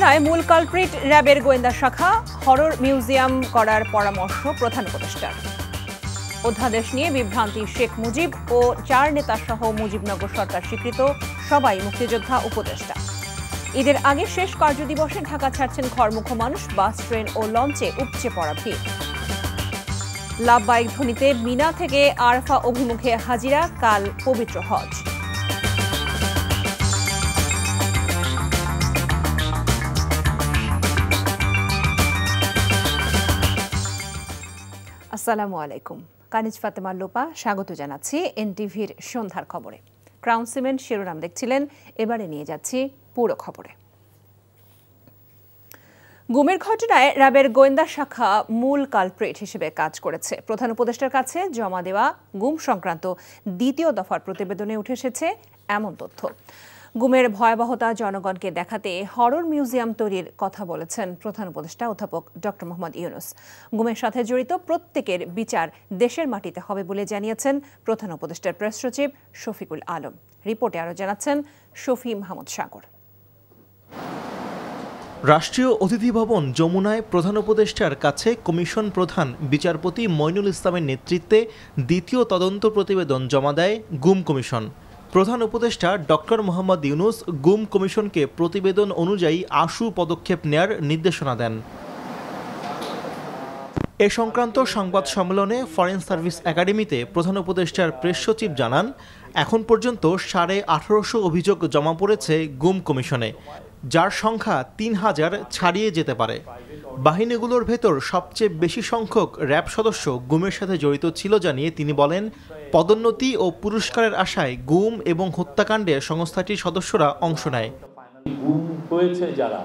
ঘটনায় মূল কালপ্রিট র্যাবের গোয়েন্দা শাখা, হরর মিউজিয়াম করার পরামর্শ প্রধান উপদেষ্টার। অধ্যাদেশ নিয়ে বিভ্রান্তি শেখ মুজিব ও 4 নেতা সহ মুজিবনগর সরকার স্বীকৃত সবাই মুক্তিযোদ্ধা উপদেষ্টা। ঈদের আগে শেষ কার্যদিবসে ঢাকা ছাড়ছেন ঘরমুখো মানুষ, বাস, ট্রেন ও লঞ্চে উপচে পড়া ভিড়। লাভবাহিক ধ্বনিতে মিনা থেকে আরাফা অভিমুখে হাজিরা, কাল পবিত্র হজ। আসসালামু আলাইকুম। কানিজ ফাতেমা লোপা স্বাগত জানাচ্ছি এনটিভির সন্ধ্যার খবরে। ক্রাউন সিমেন্ট শিরোনাম দেখছিলেন, এবারে নিয়ে যাচ্ছি পুরো খবরে। গুমের ঘটনায় র্যাবের গোয়েন্দা শাখা মূল কালপ্রিট হিসেবে কাজ করেছে। প্রধান উপদেষ্টার কাছে জমা দেওয়া গুম সংক্রান্ত দ্বিতীয় দফার প্রতিবেদনে উঠে এসেছে এমন তথ্য। গুমের ভয়াবহতা জনগণকে দেখাতে হরর মিউজিয়াম তৈরির কথা বলেছেন প্রধান উপদেষ্টা অধ্যাপক ডক্টর মোহাম্মদ ইউনূস। গুমের সাথে জড়িত প্রত্যেকের বিচার দেশের মাটিতে হবে বলে জানিয়েছেন প্রধান উপদেষ্টার প্রেস সচিব শফিকুল আলম। রিপোর্টে আরও জানাচ্ছেন শফি মাহমুদ সাগর। রাষ্ট্রীয় অতিথি ভবন যমুনায় প্রধান উপদেষ্টার কাছে কমিশন প্রধান বিচারপতি মইনুল ইসলামের নেতৃত্বে দ্বিতীয় তদন্ত প্রতিবেদন জমা দেয় গুম কমিশন। প্রধান উপদেষ্টা ডক্টর মোহাম্মদ ইউনূস গুম কমিশনকে প্রতিবেদন অনুযায়ী আশু পদক্ষেপ নেয়ার নির্দেশনা দেন। এ সংক্রান্ত সংবাদ সম্মেলনে ফরেন সার্ভিস একাডেমিতে প্রধান উপদেষ্টার প্রেস সচিব জানান, এখন পর্যন্ত 1850 অভিযোগ জমা পড়েছে গুম কমিশনে, যার সংখ্যা 3000 ছাড়িয়ে যেতে পারে। বাহিনীগুলোর ভেতর সবচেয়ে বেশি সংখ্যক র্যাব সদস্য গুমের সাথে জড়িত ছিল জানিয়ে তিনি বলেন, পদোন্নতি ও পুরস্কারের আশায় গুম এবং হত্যাকাণ্ডে সংস্থাটির সদস্যরা অংশ নেয়। গুম হয়েছে যারা,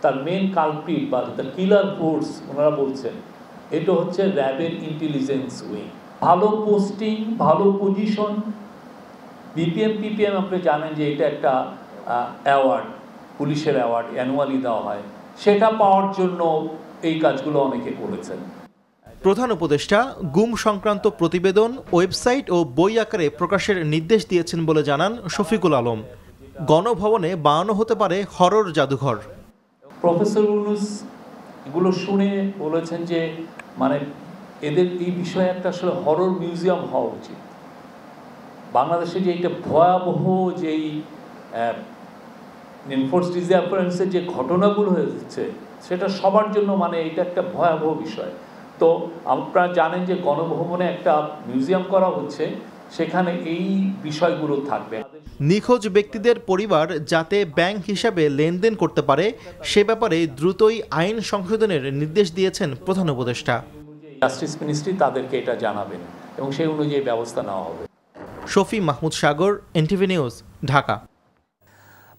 তার মেন কালপ্রিট বা দ্য কিলার ফোর্স ওনারা বলছেন, এটা হচ্ছে র্যাবের ইন্টেলিজেন্স উইং। ভালো পোস্টিং, ভালো পজিশন, পিপিএম আপনি জানেন যে এটা একটা অ্যাওয়ার্ড, পুলিশের অ্যাওয়ার্ড অ্যানুয়ালি দেওয়া হয়, সেটা পাওয়ার জন্য এই কাজগুলো অনেকে করেছেন। প্রধান উপদেষ্টা গুম সংক্রান্ত প্রতিবেদন ওয়েবসাইট ও বই আকারে প্রকাশের নির্দেশ দিয়েছেন বলে জানান শফিকুল আলম। গণভবনে বানানো হতে পারে হরর জাদুঘর। প্রফেসর ইউনূস এগুলো শুনে বলেছেন যে মানে এদের এই বিষয়ে একটা আসলে হরর মিউজিয়াম হওয়া উচিত। বাংলাদেশে যে একটা ভয়াবহ যেই এনফোর্সড ডিসঅ্যাপিয়ারেন্সের যে ঘটনাগুলো হয়েছে, সেটা সবার জন্য মানে এটা একটা ভয়াবহ বিষয়। তো আপনারা জানেন যে গণভবনে একটা মিউজিয়াম করা হচ্ছে, সেখানে এই বিষয়গুলো থাকবে। নিখোঁজ ব্যক্তিদের পরিবার যাতে ব্যাংক হিসাবে লেনদেন করতে পারে সে ব্যাপারে দ্রুতই আইন সংশোধনের নির্দেশ দিয়েছেন প্রধান উপদেষ্টা। জাস্টিস মিনিস্ট্রি তাদেরকে এটা জানাবেন এবং সেই অনুযায়ী ব্যবস্থা নেওয়া হবে। শফি মাহমুদ সাগর, এনটিভি নিউজ, ঢাকা।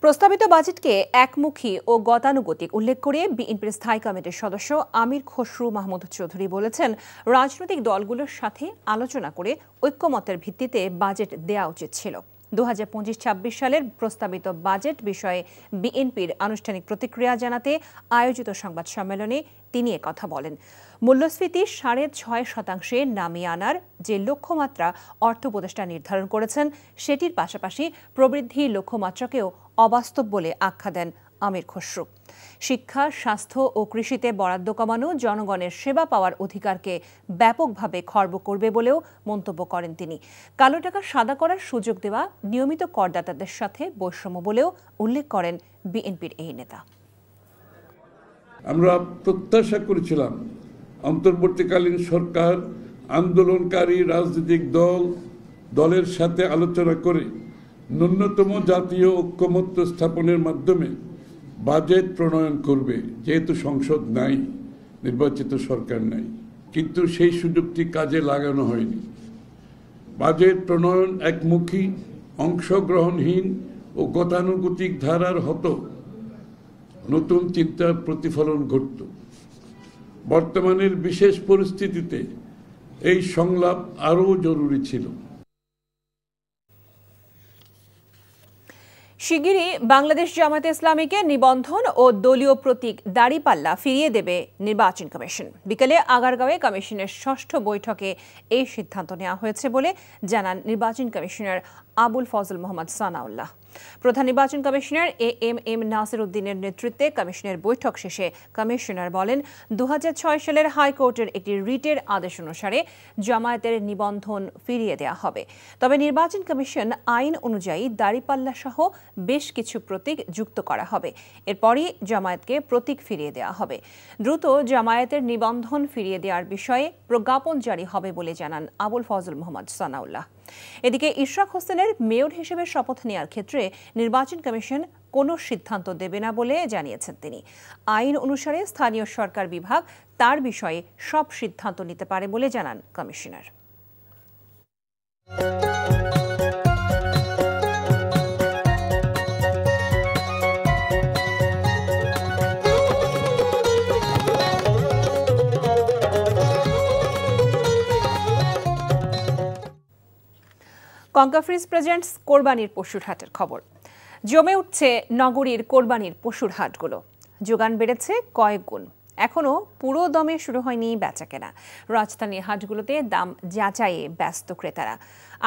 প্রস্তাবিত বাজেটকে একমুখী ও গতানুগতিক উল্লেখ করে বিএনপির স্থায়ী কমিটির সদস্য আমির খসরু মাহমুদ চৌধুরী বলেছেন, রাজনৈতিক দলগুলোর সাথে আলোচনা করে ঐক্যমতের ভিত্তিতে বাজেট দেওয়া উচিত ছিল। 2025-26 সালের প্রস্তাবিত বাজেট বিষয়ে বিএনপির আনুষ্ঠানিক প্রতিক্রিয়া জানাতে আয়োজিত সংবাদ সম্মেলনে তিনি একথা বলেন। মূল্যস্ফীতি 6.5% নামিয়ে আনার যে লক্ষ্যমাত্রা অর্থ উপদেষ্টা নির্ধারণ করেছেন, সেটির পাশাপাশি প্রবৃদ্ধি লক্ষ্যমাত্রাকেও অবাস্তব বলে আখ্যা দেন আমির খসরু। শিক্ষা, স্বাস্থ্য ও কৃষিতে বরাদ্দ কমানো জনগণের সেবা পাওয়ার অধিকারকে ব্যাপকভাবে খর্ব করবে বলেও মন্তব্য করেন তিনি। কালো টাকা সাদা করার সুযোগ দেওয়া নিয়মিত করদাতাদের সাথে বৈষম্য বলেও উল্লেখ করেন বিএনপির এই নেতা। আমরা প্রত্যাশা করেছিলাম অন্তর্বর্তীকালীন সরকার আন্দোলনকারী রাজনৈতিক দলের সাথে আলোচনা করে ন্যূনতম জাতীয় ঐক্যমত্য স্থাপনের মাধ্যমে বাজেট প্রণয়ন করবে, যেহেতু সংসদ নাই, নির্বাচিত সরকার নাই। কিন্তু সেই সুযোগটি কাজে লাগানো হয়নি। বাজেট প্রণয়ন একমুখী, অংশগ্রহণহীন ও গতানুগতিক ধারার হতো নতুন চিন্তার প্রতিফলন ঘটত। বর্তমানের বিশেষ পরিস্থিতিতে এই সংলাপ আরও জরুরি ছিল। শিগগিরই বাংলাদেশ জামায়াতে ইসলামীকে নিবন্ধন ও দলীয় প্রতীক দাড়িপাল্লা ফিরিয়ে দেবে নির্বাচন কমিশন। বিকেলে আগারগাঁওয়ে কমিশনের ষষ্ঠ বৈঠকে এই সিদ্ধান্ত নেওয়া হয়েছে বলে জানান নির্বাচন কমিশনার আবুল ফজল মোহাম্মদ সানাউল্লাহ। প্রধান নির্বাচন কমিশনার এএমএম নাসির উদ্দিনের নেতৃত্বে কমিশনের বৈঠক শেষে কমিশনার বলেন, 2006 সালের হাইকোর্টের একটি রিটের আদেশ অনুসারে জামায়াতের নিবন্ধন ফিরিয়ে দেওয়া হবে। তবে নির্বাচন কমিশন আইন অনুযায়ী দাড়িপাল্লা সহ বেশ কিছু প্রতীক যুক্ত করা হবে। এরপরই জামায়াতকে প্রতীক ফিরিয়ে দেওয়া হবে। দ্রুত জামায়াতের নিবন্ধন ফিরিয়ে দেওয়ার বিষয়ে প্রজ্ঞাপন জারি হবে বলে জানান আবুল ফজল মোহাম্মদ সানাউল্লাহ। এদিকে ইশরাক হোসেনের মেয়র হিসেবে শপথ নেওয়ার ক্ষেত্রে নির্বাচন কমিশন কোনো সিদ্ধান্ত দেবে না বলে জানিয়েছেন তিনি। আইন অনুসারে স্থানীয় সরকার বিভাগ তার বিষয়ে সব সিদ্ধান্ত নিতে পারে বলে জানান কমিশনার। কঙ্কাফ্রিজ প্রেজেন্টস কোরবানির পশুর হাটের খবর। জমে উঠছে নগরীর কোরবানির পশুর হাটগুলো। যোগান বেড়েছে কয়েক গুণ। এখনও পুরো দমে শুরু হয়নি বেচাকেনা। রাজধানীর হাটগুলোতে দাম যাচাইয়ে ব্যস্ত ক্রেতারা।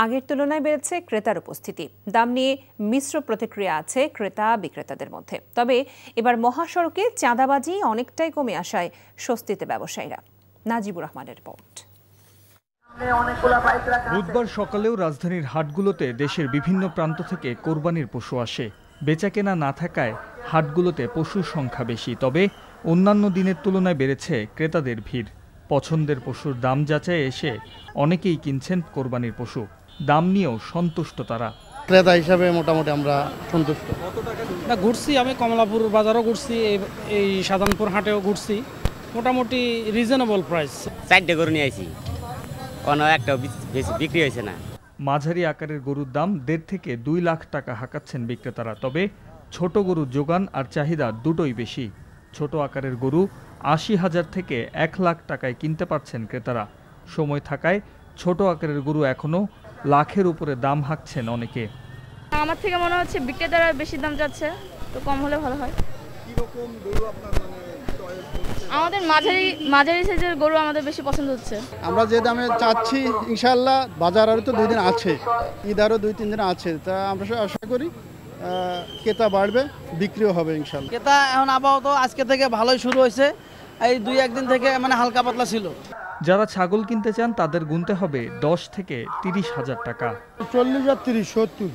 আগের তুলনায় বেড়েছে ক্রেতার উপস্থিতি। দাম নিয়ে মিশ্র প্রতিক্রিয়া আছে ক্রেতা বিক্রেতাদের মধ্যে। তবে এবার মহাসড়কে চাঁদাবাজি অনেকটাই কমে আসায় স্বস্তিতে ব্যবসায়ীরা। নাজিবুর রহমানের রিপোর্ট। বুধবার সকালেও রাজধানীর হাটগুলোতে দেশের বিভিন্ন প্রান্ত থেকে কোরবানির পশু আসে। বেচাকেনা না থাকায় হাটগুলোতে পশুর সংখ্যা বেশি, তবে অন্যান্য দিনের তুলনায় বেড়েছে ক্রেতাদের ভিড়। পছন্দের পশুর দাম যাচাই এসে অনেকেই কিনছেন কোরবানির পশু। দাম নিয়েও সন্তুষ্ট তারা। ক্রেতা হিসাবে মোটামুটি আমরা সন্তুষ্ট। না, ঘুরছি, আমি কমলাপুর বাজারও ঘুরছি, এই সাধারণপুর হাটেও ঘুরছি। মোটামুটি রিজনেবল প্রাইস। 4টে গরু নিয়ে আইছি, কোনো একটা বিক্রি হয়েছে না। মাঝারি আকারের গরুর দাম 1.5 থেকে 2 লাখ টাকা হাঁকাচ্ছেন বিক্রেতারা। তবে ছোট গরুর যোগান আর চাহিদা দুটোই বেশি। ছোট আকারের গরু 80,000 থেকে 1 লাখ টাকায় কিনতে পারছেন ক্রেতারা। সময় থাকায় ছোট আকারের গরু এখনও লাখের উপরে দাম হাঁকছেন অনেকে। আমার থেকে মনে হচ্ছে বিক্রেতারা বেশি দাম যাচ্ছে, তো কম হলে ভালো হয়। কিরকম গরু আপনার আমাদের মাঝারি সাইজের গরু আমাদের বেশি পছন্দ হচ্ছে। আমরা যে দামে চাচ্ছি, ইনশাআল্লাহ বাজার আরও তো 2 দিন আছে, ঈদ আরও 2-3 দিন আছে, তা আমরা আশা করি ক্রেতা বাড়বে, বিক্রিও হবে ইনশাআল্লাহ। ক্রেতা এখন আপাতত আজকে থেকে ভালোই শুরু হয়েছে। এই 2-1 দিন থেকে মানে হালকা পাতলা ছিল। যারা ছাগল কিনতে চান তাদের গুনতে হবে 10 থেকে 30,000 টাকা। 40 আর 30, 70।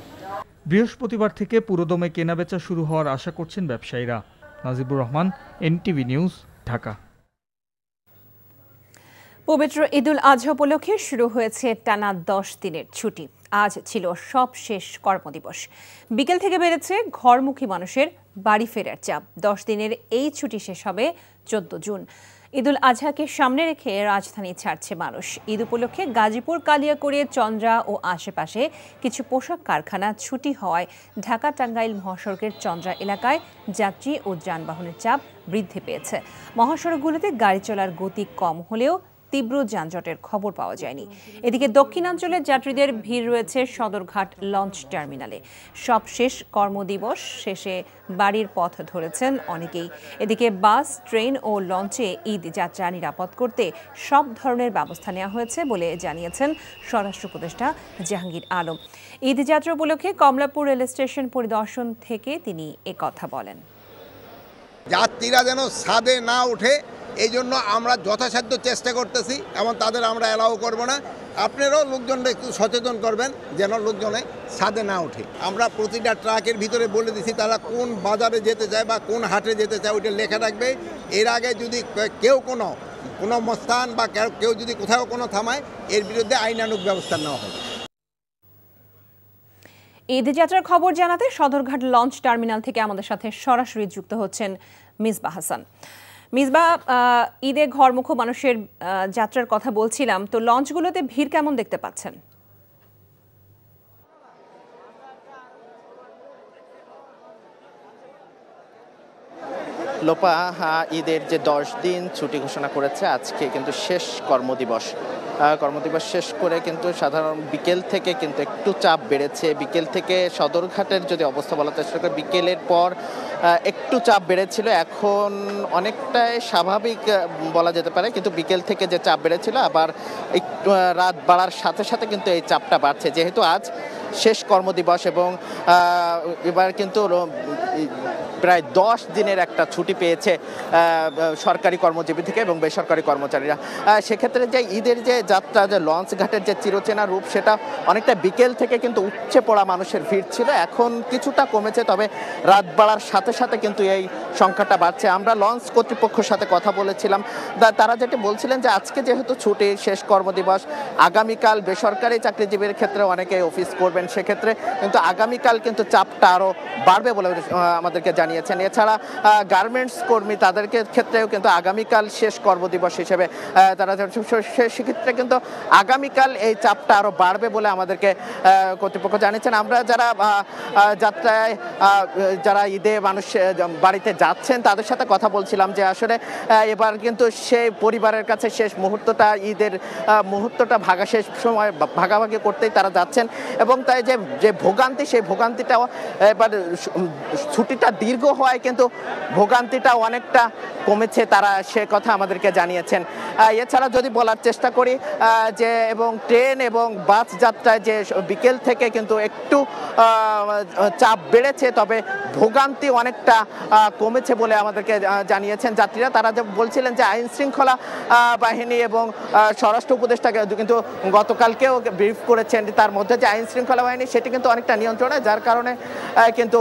বৃহস্পতিবার থেকে পুরোদমে কেনাবেচা শুরু হওয়ার আশা করছেন ব্যবসায়ীরা। Najibur Rahman, NTV news, Dhaka. পবিত্র ঈদুল আজহা উপলক্ষে শুরু হয়েছে টানা 10 দিনের ছুটি। আজ ছিল সবশেষ কর্মদিবস। বিকেল থেকে বেড়েছে ঘরমুখী মানুষের বাড়ি ফেরার চাপ। 10 দিনের এই ছুটি শেষ হবে 14 জুন। ঈদুল আজহাকে সামনে রেখে রাজধানী ছাড়ছে মানুষ। ঈদ উপলক্ষে গাজীপুর, কালিয়াকৈর, চন্দ্রা ও আশেপাশে কিছু পোশাক কারখানা ছুটি হওয়ায় ঢাকা টাঙ্গাইল মহাসড়কের চন্দ্রা এলাকায় যাত্রী ও যানবাহনের চাপ বৃদ্ধি পেয়েছে। মহাসড়কগুলোতে গাড়ি চলার গতি কম হলেও তীব্র যানজটের খবর পাওয়া যায়নি। এদিকে দক্ষিণাঞ্চলের যাত্রীদের ভিড় রয়েছে সদরঘাট লঞ্চ টার্মিনালে। সবশেষ কর্মদিবস শেষে বাড়ির পথ ধরেছেন অনেকেই। এদিকে বাস, ট্রেন ও লঞ্চে ঈদ যাত্রা নিরাপদ করতে সব ধরনের ব্যবস্থা নেওয়া হয়েছে বলে জানিয়েছেন স্বরাষ্ট্র উপদেষ্টা জাহাঙ্গীর আলম। ঈদ যাত্রা উপলক্ষে কমলাপুর রেল স্টেশন পরিদর্শন থেকে তিনি একথা বলেন। যাত্রীরা যেন ছাদে না ওঠে, এই জন্য আমরা যথাসাধ্য চেষ্টা করতেছি এবং তাদের আমরা অ্যালাউ করব না। আপনারাও লোকজনরা একটু সচেতন করবেন যেন লোকজনে ছাদে না ওঠে। আমরা প্রতিটা ট্রাকের ভিতরে বলে দিছি তারা কোন বাজারে যেতে চায় বা কোন হাটে যেতে চায় ওইটা লেখা রাখবে। এর আগে যদি কেউ কোনো মস্তান বা কেউ যদি কোথাও কোনো থামায়, এর বিরুদ্ধে আইনানুগ ব্যবস্থা নেওয়া হবে। ঈদ যাত্রার খবর জানাতে সদরঘাট লঞ্চ টার্মিনাল থেকে আমাদের সাথে সরাসরি যুক্ত হচ্ছেন মিসবাহ হাসান। মিসবাহ, ঈদে ঘরমুখ মানুষের যাত্রার কথা বলছিলাম, তো লঞ্চগুলোতে ভিড় কেমন দেখতে পাচ্ছেন? লোপা, ঈদের যে 10 দিন ছুটি ঘোষণা করেছে, আজকে কিন্তু শেষ কর্মদিবস। কর্মদিবস শেষ করে কিন্তু সাধারণ বিকেল থেকে কিন্তু একটু চাপ বেড়েছে। বিকেল থেকে সদরঘাটের যদি অবস্থা বলা চেষ্টা করে, বিকেলের পর একটু চাপ বেড়েছিল, এখন অনেকটাই স্বাভাবিক বলা যেতে পারে, কিন্তু বিকেল থেকে যে চাপ বেড়েছিল আবার একটু রাত বাড়ার সাথে সাথে কিন্তু এই চাপটা বাড়ছে, যেহেতু আজ শেষ কর্মদিবস এবং এবার কিন্তু প্রায় 10 দিনের একটা ছুটি পেয়েছে সরকারি কর্মজীবী থেকে এবং বেসরকারি কর্মচারীরা। সেক্ষেত্রে যে ঈদের যে যাত্রা, যে লঞ্চ ঘাটের যে চিরচেনা রূপ, সেটা অনেকটা বিকেল থেকে কিন্তু উপচে পড়া মানুষের ভিড় ছিল, এখন কিছুটা কমেছে, তবে রাত বাড়ার সাথে সাথে কিন্তু এই সংখ্যাটা বাড়ছে। আমরা লঞ্চ কর্তৃপক্ষের সাথে কথা বলেছিলাম, তারা যেটা বলছিলেন যে আজকে যেহেতু ছুটি, শেষ কর্মদিবস, আগামীকাল বেসরকারি চাকরিজীবীর ক্ষেত্রে অনেকে অফিস করবেন, সেক্ষেত্রে কিন্তু আগামীকাল কিন্তু চাপটা আরও বাড়বে বলে আমাদেরকে জানিয়েছেন। এছাড়া গার্মেন্টস কর্মী, তাদেরকে ক্ষেত্রেও কিন্তু আগামীকাল শেষ কর্মদিবস হিসেবে তারা সেক্ষেত্রে কিন্তু আগামীকাল এই চাপটা আরও বাড়বে বলে আমাদেরকে কর্তৃপক্ষ জানিয়েছেন। আমরা যারা যাত্রায় যারা ঈদে মানুষ বাড়িতে যাচ্ছেন তাদের সাথে কথা বলছিলাম যে আসলে এবার কিন্তু সেই পরিবারের কাছে শেষ মুহূর্তটা, ঈদের মুহূর্তটা শেষ সময় ভাগাভাগি করতেই তারা যাচ্ছেন, এবং তাই যে ভোগান্তি, সেই ভোগান্তিটাও এবার ছুটিটা দীর্ঘ হওয়ায় কিন্তু ভোগান্তিটা অনেকটা কমেছে, তারা সে কথা আমাদেরকে জানিয়েছেন। এছাড়া যদি বলার চেষ্টা করি যে এবং ট্রেন এবং বাস যাত্রায় যে বিকেল থেকে কিন্তু একটু চাপ বেড়েছে, তবে ভোগান্তি অনেকটা কমেছে বলে আমাদেরকে জানিয়েছেন যাত্রীরা। তারা যে বলছিলেন যে আইন শৃঙ্খলা বাহিনী এবং স্বরাষ্ট্র উপদেষ্টাকে কিন্তু গতকালকেও ব্রিফ করেছেন, তার মধ্যে যে আইন শৃঙ্খলা বাহিনী সেটি কিন্তু অনেকটা নিয়ন্ত্রণে, যার কারণে কিন্তু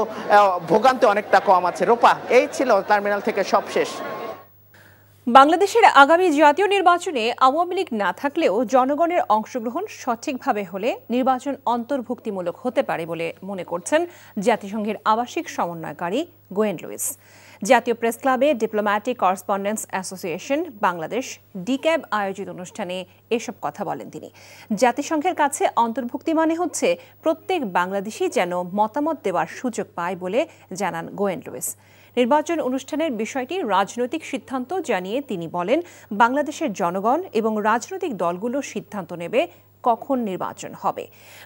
ভোগান্তি অনেকটা কম আছে। রূপা, এই ছিল টার্মিনাল থেকে সব শেষ। বাংলাদেশের আগামী জাতীয় নির্বাচনে আওয়ামী লীগ না থাকলেও জনগণের অংশগ্রহণ সঠিকভাবে হলে নির্বাচন অন্তর্ভুক্তিমূলক হতে পারে বলে মনে করছেন জাতিসংঘের আবাসিক সমন্বয়কারী গোয়েন লুইস। জাতীয় প্রেস ক্লাবে diplomatic correspondents association Bangladesh DCAB আয়োজিত অনুষ্ঠানে এসব কথা বলেন তিনি। জাতিসংঘের কাছে অন্তর্ভুক্তি মানে হচ্ছে প্রত্যেক বাংলাদেশি যেন মতামত দেওয়ার সুযোগ পায় বলে জানান গোয়েন লুইস। নির্বাচন অনুষ্ঠানের বিষয়টি রাজনৈতিক সিদ্ধান্ত জানিয়ে তিনি বলেন, বাংলাদেশের জনগণ এবং রাজনৈতিক দলগুলো সিদ্ধান্ত নেবে কখন নির্বাচন হবে।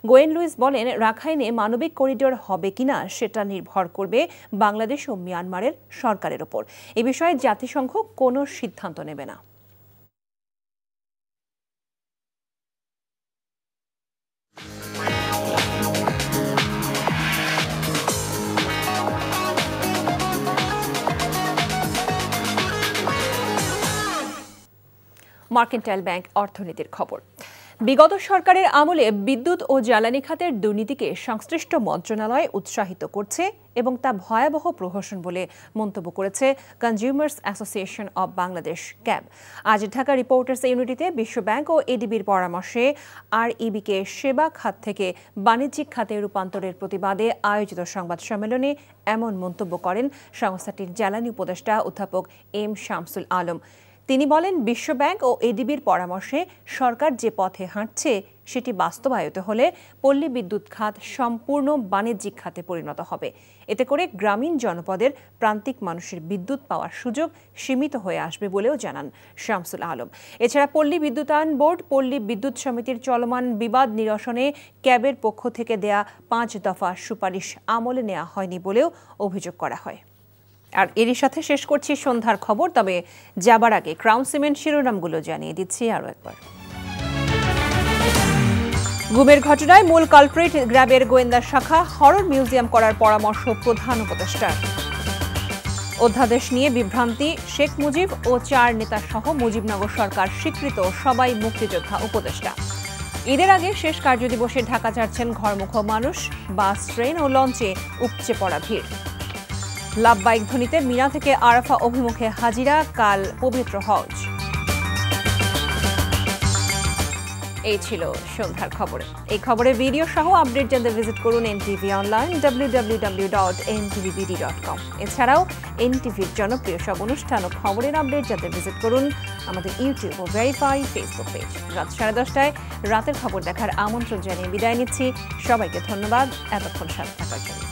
গোয়েন লুইস বলেন, রাখাইনে মানবিক করিডোর হবে কিনা সেটা নির্ভর করবে বাংলাদেশ ও মিয়ানমারের সরকারের ওপর। এ বিষয়ে জাতিসংঘ কোনো সিদ্ধান্ত নেবে না। মার্কেন্টাইল ব্যাংক অর্থনীতির খবর। বিগত সরকারের আমলে বিদ্যুৎ ও জ্বালানি খাতের দুর্নীতিকে সংশ্লিষ্ট মন্ত্রণালয় উৎসাহিত করছে এবং তা ভয়াবহ প্রহসন বলে মন্তব্য করেছে consumers association of Bangladesh cab. আজ ঢাকা রিপোর্টার্স ইউনিটিতে বিশ্বব্যাংক ও এডিবির পরামর্শে আরইবিকে সেবা খাত থেকে বাণিজ্যিক খাতে রূপান্তরের প্রতিবাদে আয়োজিত সংবাদ সম্মেলনে এমন মন্তব্য করেন সংস্থাটির জ্বালানি উপদেষ্টা অধ্যাপক এম শামসুল আলম। তিনি বলেন, বিশ্বব্যাংক ও এডিবির পরামর্শে সরকার যে পথে হাঁটছে সেটি বাস্তবায়িত হলে পল্লী বিদ্যুৎ খাত সম্পূর্ণ বাণিজ্যিক খাতে পরিণত হবে। এতে করে গ্রামীণ জনপদের প্রান্তিক মানুষের বিদ্যুৎ পাওয়ার সুযোগ সীমিত হয়ে আসবে বলেও জানান শামসুল আলম। এছাড়া পল্লী বিদ্যুতায়ন বোর্ড, পল্লী বিদ্যুৎ সমিতির চলমান বিবাদ নিরসনে ক্যাবের পক্ষ থেকে দেয়া 5 দফা সুপারিশ আমলে নেওয়া হয়নি বলেও অভিযোগ করা হয়। আর এরই সাথে শেষ করছি সন্ধ্যার খবর। তবে যাবার আগে ক্রাউন সিমেন্ট শিরোনামগুলো জানিয়ে দিচ্ছি আরও একবার। গুমের ঘটনায় মূল কালপ্রিট র্যাবের গোয়েন্দা শাখা, হরর মিউজিয়াম করার পরামর্শ প্রধান উপদেষ্টার। অধ্যাদেশ নিয়ে বিভ্রান্তি, শেখ মুজিব ও 4 নেতা সহ মুজিবনগর সরকার স্বীকৃত সবাই মুক্তিযোদ্ধা উপদেষ্টা। ঈদের আগে শেষ কার্যদিবসে ঢাকা ছাড়ছেন ঘরমুখ মানুষ, বাস, ট্রেন ও লঞ্চে উপচে পড়া ভিড়। লাভবাইক ধ্বনিতে মিনা থেকে আরাফা অভিমুখে হাজিরা, কাল পবিত্র হজ। এই ছিল সন্ধ্যার খবর। এই খবরের ভিডিও সহ আপডেট জানতে ভিজিট করুন এনটিভি অনলাইন www.ntvbd.com। এছাড়াও এনটিভির জনপ্রিয় সব অনুষ্ঠান ও খবরের আপডেট জানতে ভিজিট করুন আমাদের ইউটিউব ও ভেরিফাই ফেসবুক পেজ। রাত 10:30টায় রাতের খবর দেখার আমন্ত্রণ জানিয়ে বিদায় নিচ্ছি। সবাইকে ধন্যবাদ এতক্ষণ সাথে থাকার জন্য।